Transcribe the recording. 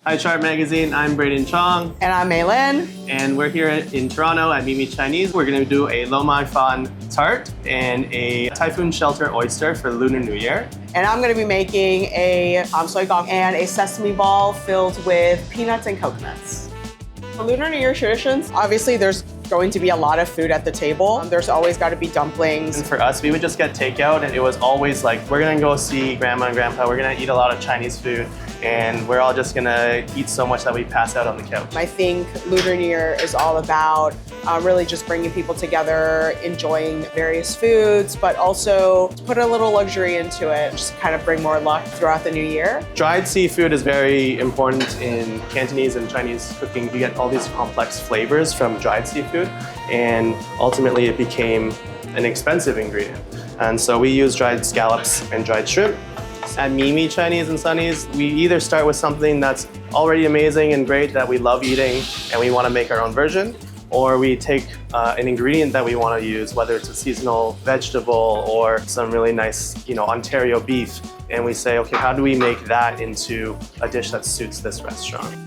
Hi Chart Magazine, I'm Braden Chong. And I'm Mei Lin. And we're here in Toronto at Mimi Chinese. We're gonna do a lo mai fan tart and a typhoon shelter oyster for Lunar New Year. And I'm gonna be making a soy gong and a sesame ball filled with peanuts and coconuts. Lunar New Year traditions, obviously there's going to be a lot of food at the table. There's always got to be dumplings. And for us, we would just get takeout, and it was always like, we're gonna go see grandma and grandpa, we're gonna eat a lot of Chinese food, and we're all just gonna eat so much that we pass out on the couch. I think Lunar New Year is all about really just bringing people together, enjoying various foods, but also put a little luxury into it, just kind of bring more luck throughout the new year. Dried seafood is very important in Cantonese and Chinese cooking. You get all these complex flavors from dried seafood, and ultimately it became an expensive ingredient. And so we use dried scallops and dried shrimp. At Mimi Chinese and Sunny's, we either start with something that's already amazing and great that we love eating and we want to make our own version, or we take an ingredient that we want to use, whether it's a seasonal vegetable or some really nice, Ontario beef, and we say, okay, how do we make that into a dish that suits this restaurant?